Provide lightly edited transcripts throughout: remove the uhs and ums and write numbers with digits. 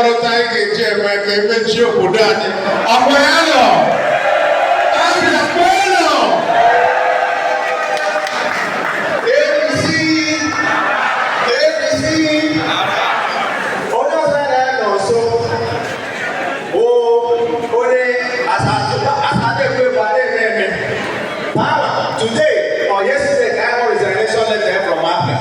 mmadụ ta anyị ga-eji eme ka emechi obodo anyị. Akwa ya nọ. Abịa kwenụ. ADC. Onye ọzọ na-anọ nso. Onye asadekwe bụ eme. Today or yesterday, I got a resignation letter from Abia.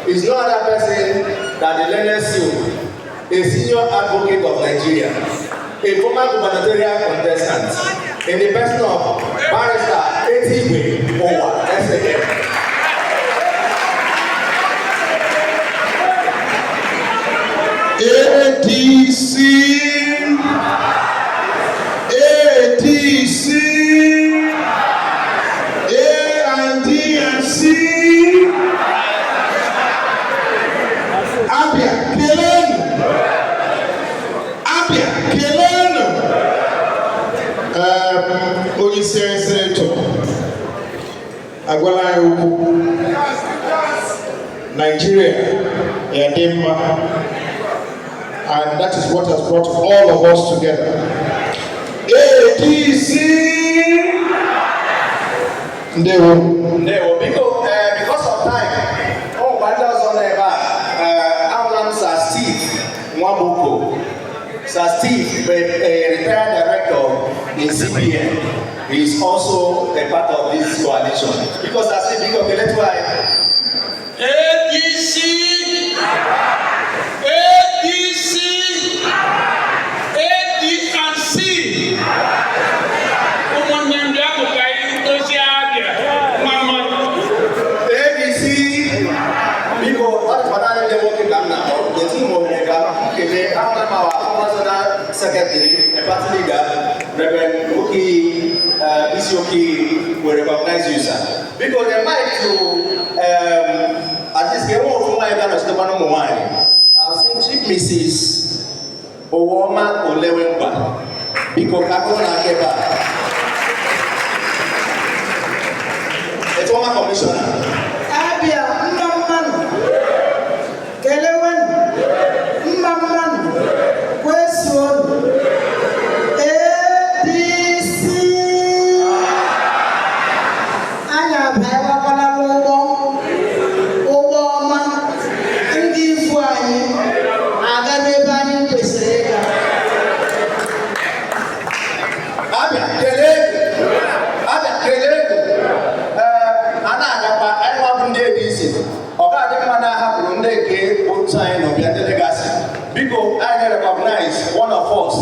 It's no other person than the learned CEO, a senior advocate of Nigeria, a former gubernatorial contestant, in the person of Barrister ADC Owa SAM. ADC. Abia Kelen. Onye senator agwala ya okwu Nigeria yadimma, and that is what has brought all of us together. ADC Ndewo because of time. Sir Steve, a retired director in CBN, he is also a part of this coalition. Because I said, okay, let's why. ADC, ADC. Secretary, a party leader, Reverend Oki, Isioki, will recognize you, sir. Because they might to, at least get more from my gun as the one of mine. I've seen Chief Mrs. Owoma Olewemba, because Kakona Keba. It's one commissioner. Abia, Mbaman, Kelewen, Mbaman. Question. ADC. Anya bhaiwa kala lobo. Obama. Ndi fuani. Agame bani peseka. Abia kele. Ana agaba enwa bunde ADC. Oga ademana hapuru ndeke outside of your delegacy. Because I recognize one of us,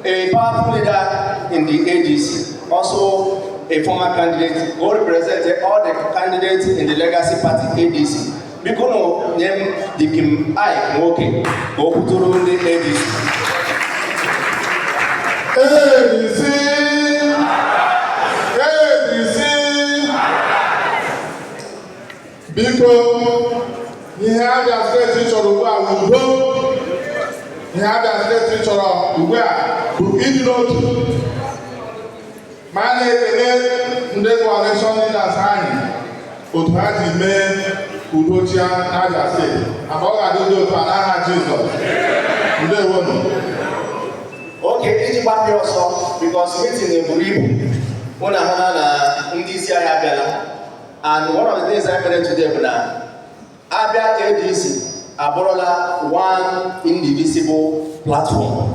a powerful leader in the ADC, also a former candidate who represented all the candidates in the legacy party ADC. Because no name the Kim I working go to the ADC. Because he had a straight teacher who was he had a state teacher who did not manage the coalition in the sign, but had the men who don't say, about I don't know to another Jesus. They won't. Okay, it's back also because meeting in Abaribe, when I had an ADC Abia, and one of the things I made today, Abia ADC. Aborola one indivisible platform.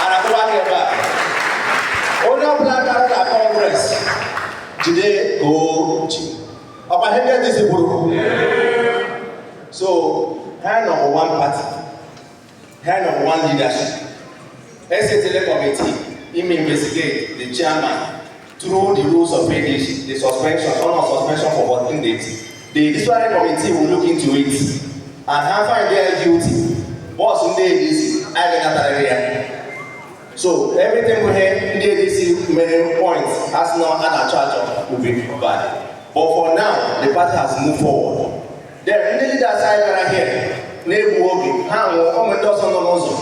And I go back here. Only Black Congress today go to. About indivisible. So, hand of one party, hand of one leadership. SATL committee, investigate the chairman through the rules of ADC, the suspension, honor suspension for 14 days. The disciplinary committee will look into it and find their guilty. Boss in the ADC, I get that area. So everything we have in the ADC main points has now under charge of will be provided. But for now, the party has moved forward. Then in the leaders right here, they working. How we does on the muscle.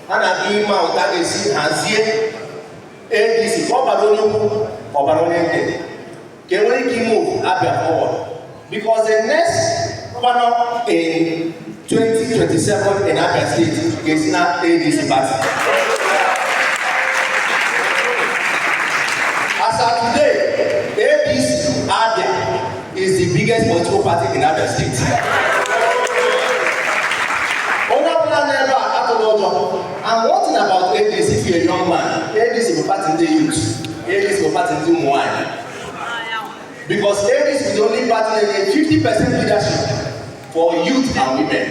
And I give out that they see and see ADC. Can we keep move Abia forward? Because the next governor in 2027 in Abia State is now ADC party. As of today, ADC Abia is the biggest political party in Abia State. And one thing about ADC, if you're a young man, ADC will part in the youth, ADC will part in the wine. Because ADC is the only party that gets 50% leadership for youth and women.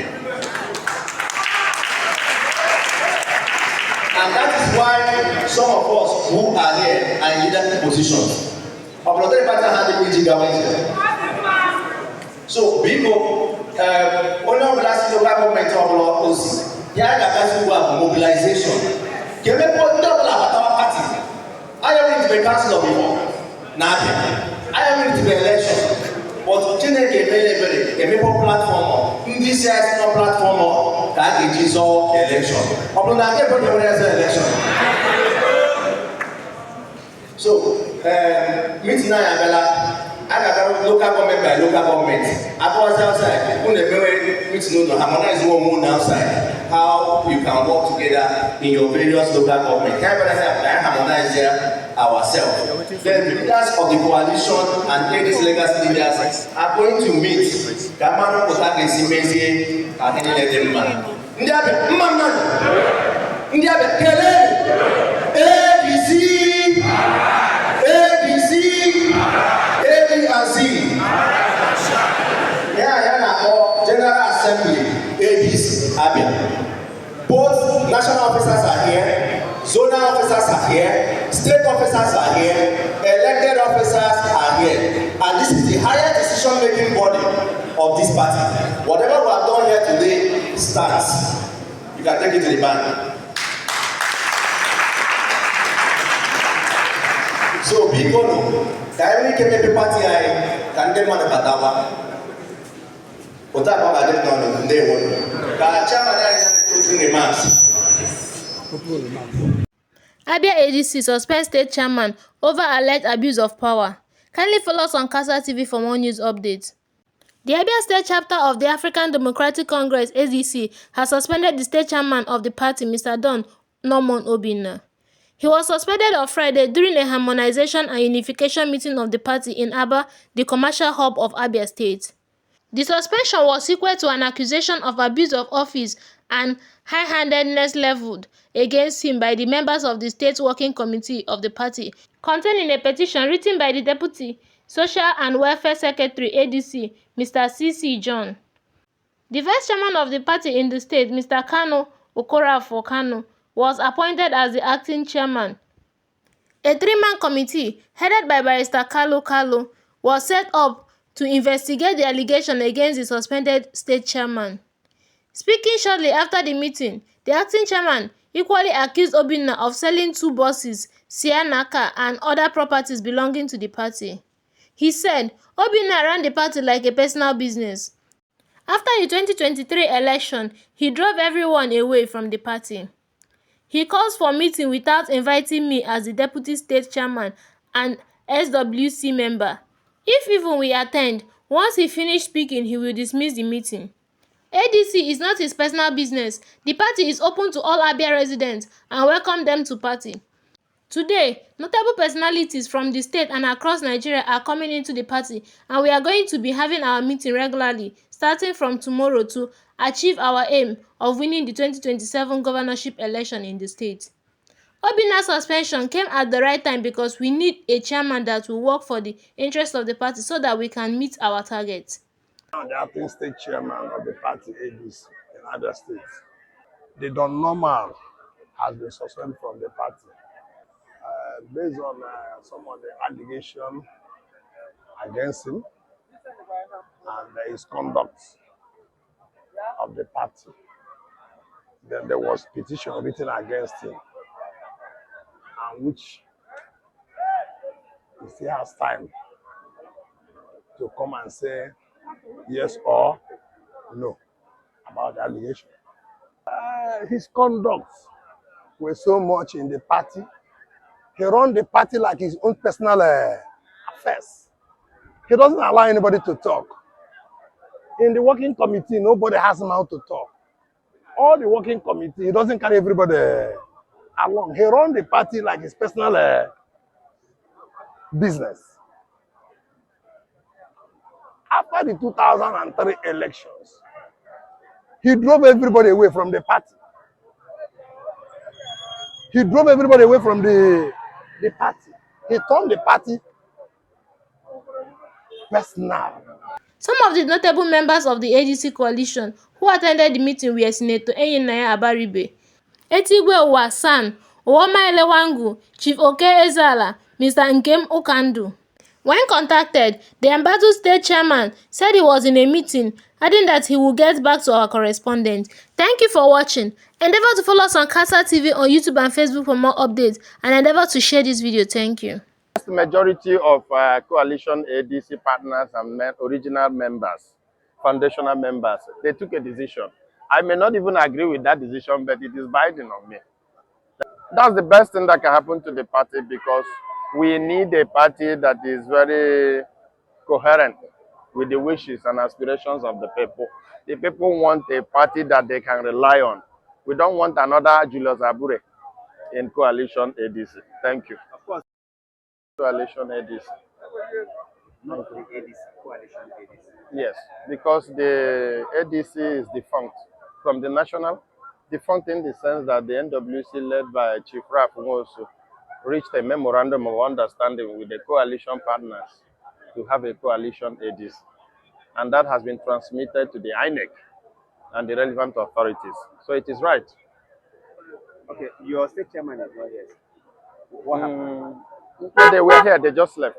And that is why some of us who are here are in leadership positions. So, people, only of last local government of OC. Here are the mobilization. Can we put double our party? I am in the council of before. Nothing. I am in the election. But Chineke a people platform. In this year's no platform that it is all election. Upon that, everybody has an election. So, meeting now, I got local government by local government. I was outside. When they meeting to harmonize one moon outside. How you can work together in your various local government. Can I harmonize there ourselves? Then the leaders of the coalition and ladies legacy leaders are going to meet. Kamano Kotake Simezi and any legend man. Ndiabe, Mama, Ndiabe, Kele, ADC, ADC. General Assembly, ADC, Abia. Both national officers are here, zonal officers are here, state officers are here, elected officers are here. And this is the higher decision-making body of this party. Whatever we have done here today stands. You can take it to the bank. So, people, Diamond came to the party, can they man a Abia ADC suspends state chairman over alleged abuse of power. Kindly follow us on Casa TV for more news updates. The Abia State chapter of the African Democratic Congress (ADC) has suspended the state chairman of the party, Mr. Don Norman Obinna. He was suspended on Friday during a harmonization and unification meeting of the party in Aba, the commercial hub of Abia State. The suspension was equal to an accusation of abuse of office and high-handedness leveled against him by the members of the State Working Committee of the party, contained in a petition written by the Deputy Social and Welfare Secretary (ADC), Mr. C.C. John. The vice chairman of the party in the state, Mr. Kano Okorafor Kano, was appointed as the acting chairman. A three-man committee, headed by Barrister Kalu, was set up to investigate the allegation against the suspended state chairman. Speaking shortly after the meeting, the acting chairman equally accused Obinna of selling 2 buses, Sianaka, and other properties belonging to the party. He said Obinna ran the party like a personal business. After the 2023 election, he drove everyone away from the party. He calls for meeting without inviting me as the deputy state chairman and SWC member. If even we attend, once he finished speaking, he will dismiss the meeting. ADC is not his personal business. The party is open to all Abia residents and welcome them to party. Today, notable personalities from the state and across Nigeria are coming into the party, and we are going to be having our meeting regularly, starting from tomorrow to achieve our aim of winning the 2027 governorship election in the state. Obinna's suspension came at the right time because we need a chairman that will work for the interests of the party so that we can meet our targets. The acting state chairman of the party ADC in Abia State, the Don Norman, has been suspended from the party based on some of the allegations against him and his conduct of the party. Then there was petition written against him, and which he still has time to come and say yes or no about the allegation. His conduct was so much in the party. He runs the party like his own personal affairs. He doesn't allow anybody to talk. In the working committee, nobody has mouth to talk. All the working committee, he doesn't carry everybody along. He runs the party like his personal business. After the 2003 elections, he drove everybody away from the party. He drove everybody away from the party. He turned the party personal. Some of the notable members of the ADC coalition who attended the meeting were Senator Enyinnaya Abaribe, Etigwe Uwasan, Uwoma Elewangu, Chief Oke Ezeala, Mr. Nkem Ukandu. When contacted, the embattled state chairman said he was in a meeting, adding that he will get back to our correspondent. Thank you for watching. Endeavor to follow us on Kasa TV on YouTube and Facebook for more updates, and endeavor to share this video. Thank you. The majority of coalition ADC partners and original members, foundational members, they took a decision. I may not even agree with that decision, but it is binding on me. That's the best thing that can happen to the party, because we need a party that is very coherent with the wishes and aspirations of the people. The people want a party that they can rely on. We don't want another Julius Abure in coalition ADC. Thank you. Of course, Coalition ADC. not the ADC, coalition ADC. Yes, because the ADC is defunct from the national, defunct in the sense that the NWC led by Chief Raf Nwosu reached a memorandum of understanding with the coalition partners to have a coalition ADC. And that has been transmitted to the INEC and the relevant authorities. So it is right. Okay, your state chairman is not here. What happened? No, they were here, they just left.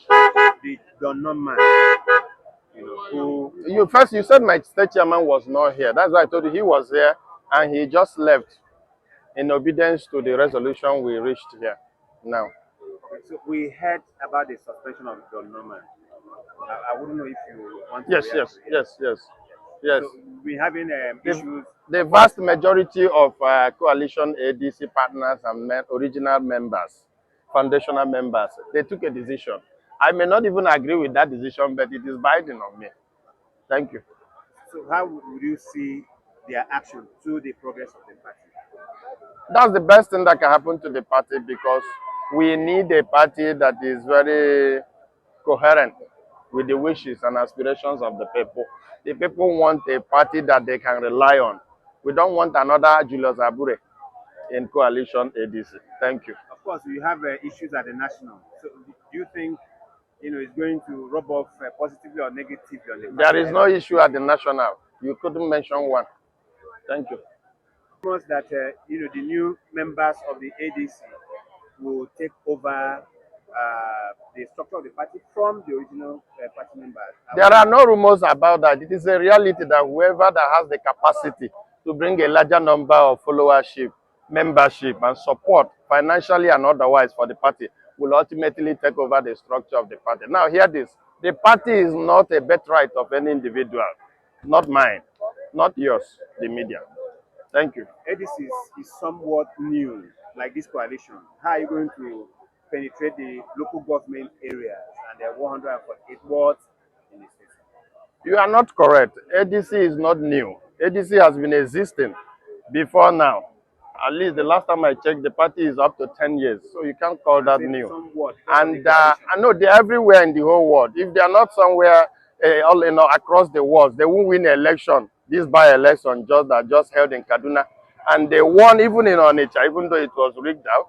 The Dunno man, who You said my state chairman was not here. That's why I told you he was here and he just left in obedience to the resolution we reached here now. okay, so we heard about the suspension of Dunno man. I wouldn't know if you want to Yes, react yes, to it. yes, yes, yes. So we're having issues. The vast majority of coalition ADC partners and original members, foundational members, they took a decision. I may not even agree with that decision, but it is binding on me. Thank you. So how would you see their action to the progress of the party? That's the best thing that can happen to the party, because we need a party that is very coherent with the wishes and aspirations of the people. The people want a party that they can rely on. We don't want another Julius Abure in coalition ADC. Thank you. Of course, we have issues at the national. So do you think it's going to rub off positively or negatively on the party? There is no issue at the national. You couldn't mention one. Thank you. Rumors that the new members of the ADC will take over the structure of the party from the original party members. There are no rumors about that. It is a reality that whoever that has the capacity to bring a larger number of followership, membership, and support financially and otherwise for the party will ultimately take over the structure of the party. Now, hear this. The party is not a birthright of any individual. Not mine. Not yours, the media. Thank you. ADC is somewhat new, like this coalition. How are you going to penetrate the local government areas and there are 148 wards in the state? You are not correct. ADC is not new. ADC has been existing before now. At least the last time I checked, the party is up to 10 years. So you can't call that new. Somewhat, And I know they're everywhere in the whole world. If they are not somewhere across the world, they won't win an election. This by-election just held in Kaduna. And they won even in Onitsha, even though it was rigged out.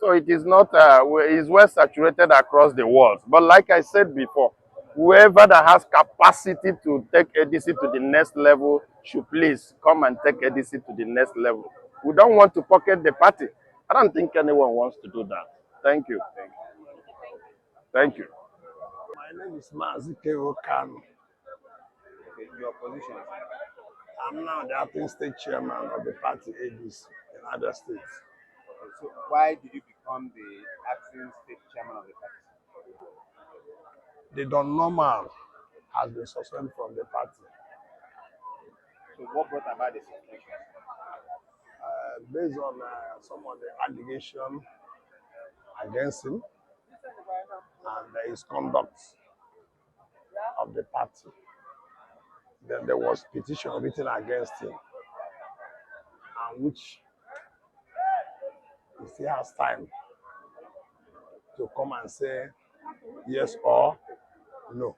So it is not, it's well saturated across the world. But like I said before, whoever that has capacity to take ADC to the next level should please come and take ADC to the next level. We don't want to pocket the party. I don't think anyone wants to do that. Thank you. Thank you. My name is Mazike Okano. Okay, your position. I'm now the acting state chairman of the party ADC in Abia State. Okay, so why did you become the acting state chairman of the party? The Dunno has been suspended from the party. So what brought about the suspension? Based on some of the allegations against him and his conduct of the party. Then there was petition written against him, and which he still has time to come and say yes or no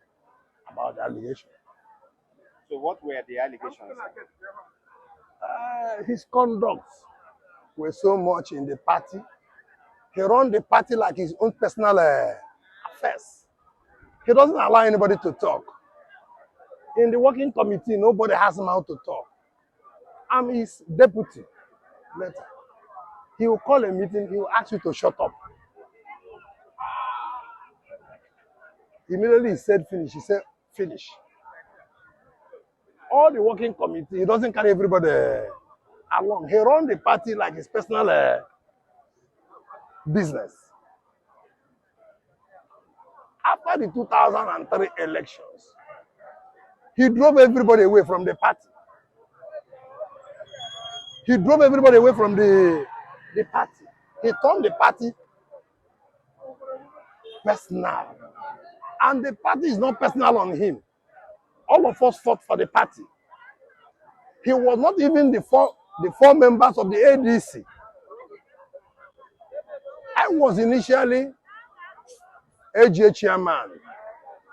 about the allegation. So what were the allegations? His conduct was so much in the party. He run the party like his own personal affairs. He doesn't allow anybody to talk. In the working committee, nobody has him out to talk. I'm his deputy. Later, he will call a meeting, he will ask you to shut up. Immediately he said finish, he said finish. All the working committee, he doesn't carry everybody along. He runs the party like his personal business. After the 2003 elections, he drove everybody away from the party. He drove everybody away from the party. He turned the party personal. And the party is not personal on him. All of us fought for the party. He was not even the four members of the ADC. I was initially AGA chairman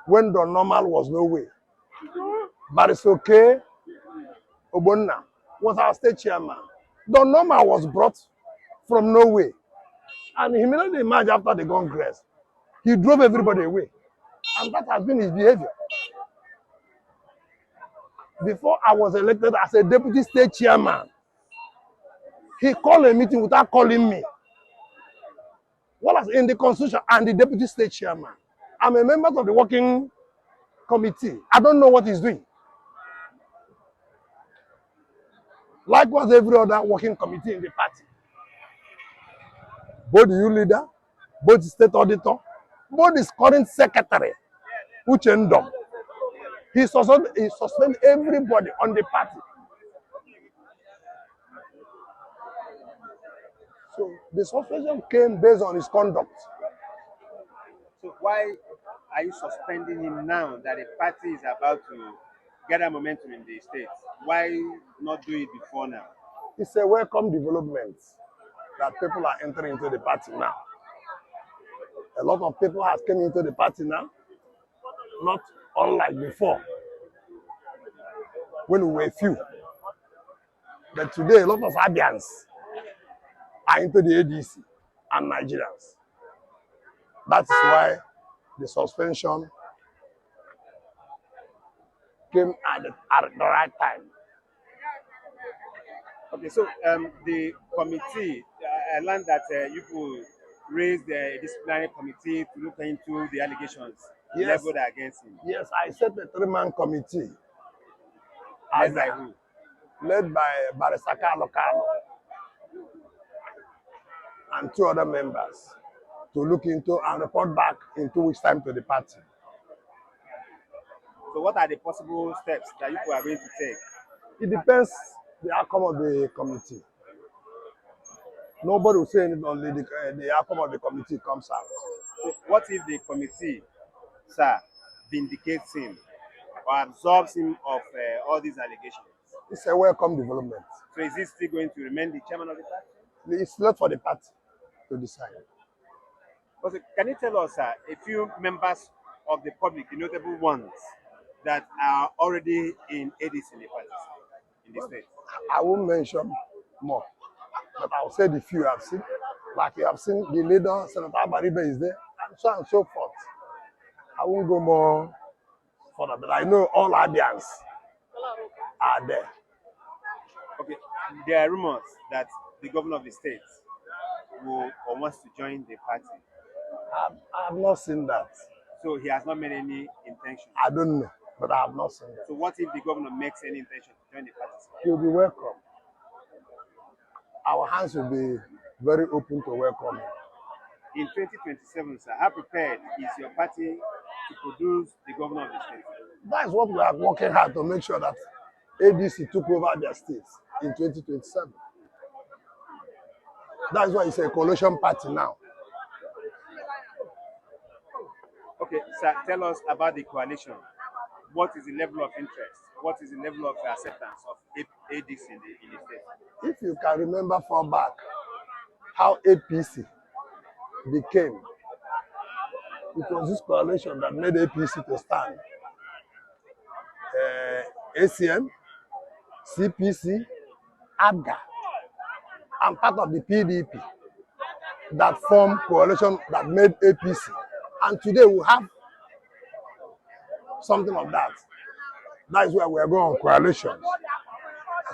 when the normal was no way. Barisoke Obonna was our state chairman. The normal was brought from Norway. And he immediately emerged after the Congress. He drove everybody away. And that has been his behavior. Before I was elected as a deputy state chairman, he called a meeting without calling me. What was in the constitution and the deputy state chairman? I'm a member of the working committee. I don't know what he's doing. Likewise, every other working committee in the party. Both the youth leader, both the state auditor, both his current secretary, Uchendom. He suspended everybody on the party. So the suspension came based on his conduct. So why are you suspending him now that the party is about to gather momentum in the state? Why not do it before now? It's a welcome development that people are entering into the party now. A lot of people have come into the party now, not unlike before, when we were few. But today, a lot of Abians are into the ADC and Nigerians. That is why the suspension came at the right time. Okay, so the committee, I learned that you could raise the disciplinary committee to look into the allegations leveled against him. Yes, I set a 3-man committee. Led by who? Led by Barisaka Lokano and 2 other members to look into and report back in 2 weeks' time to the party. So what are the possible steps that you are going to take? It depends the outcome of the committee. Nobody will say anything until the outcome of the committee comes out. So what if the committee, sir, vindicates him or absolves him of all these allegations? It's a welcome development. So is he still going to remain the chairman of the party? It's left for the party to decide. Also, can you tell us, sir, a few members of the public, the notable ones, that are already in ADC in the party, in the state? I won't mention more, but I'll say the few I've seen. Like you have seen, the leader, Senator Abaribe, is there, and so forth. I won't go more further, but I know all Abians are there. Okay, there are rumors that the governor of the state will or wants to join the party. I have not seen that. So he has not made any intention. I don't know, but I have not seen that. So what if the governor makes any intention to join the party? He'll be welcome. Our hands will be very open to welcome him. In 2027, sir, how prepared is your party to produce the governor of the state? That is what we are working hard to make sure that ADC took over their states in 2027. That is why it's a coalition party now. Okay, sir, tell us about the coalition. What is the level of interest what is the level of acceptance of ADC in the state? If you can remember far back, how APC became, it was this coalition that made APC to stand. ACM, CPC, Abga, and part of the PDP that formed coalition that made APC. And today we have something of that. That is where we are going on coalitions.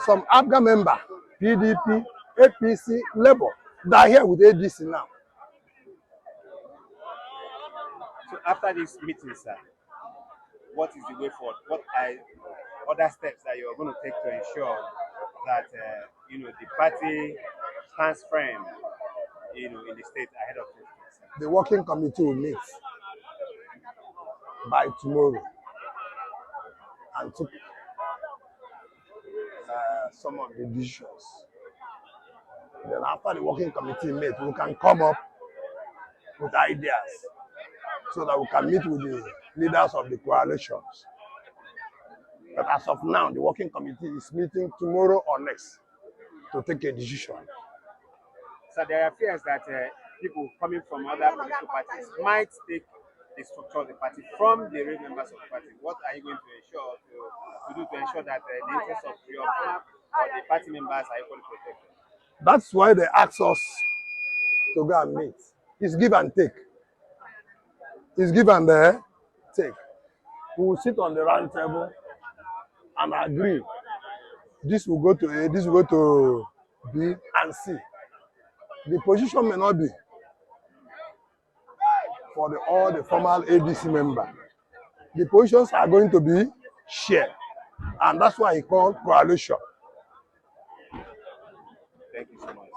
Some Abga member, PDP, APC, Labour, they are here with ADC now. So after this meeting, sir, what is the way forward? What are other steps that you are going to take to ensure that the party stands firm, in the state ahead of this? The working committee will meet by tomorrow and took some of the decisions. Then after the working committee meet, we can come up with ideas so that we can meet with the leaders of the coalitions. But as of now, the working committee is meeting tomorrow or next to take a decision. So there are fears that people coming from other political parties might take the structure of the party from the real members of the party. What are you going to ensure to ensure that the interests of your or the party members are equally protected? That's why they ask us to go and meet. It's give and take. It's give and take. We will sit on the round table and agree. This will go to A, this will go to B and C. The position may not be for all the formal ADC members. The positions are going to be shared. And that's why he called coalition. Thank you so much.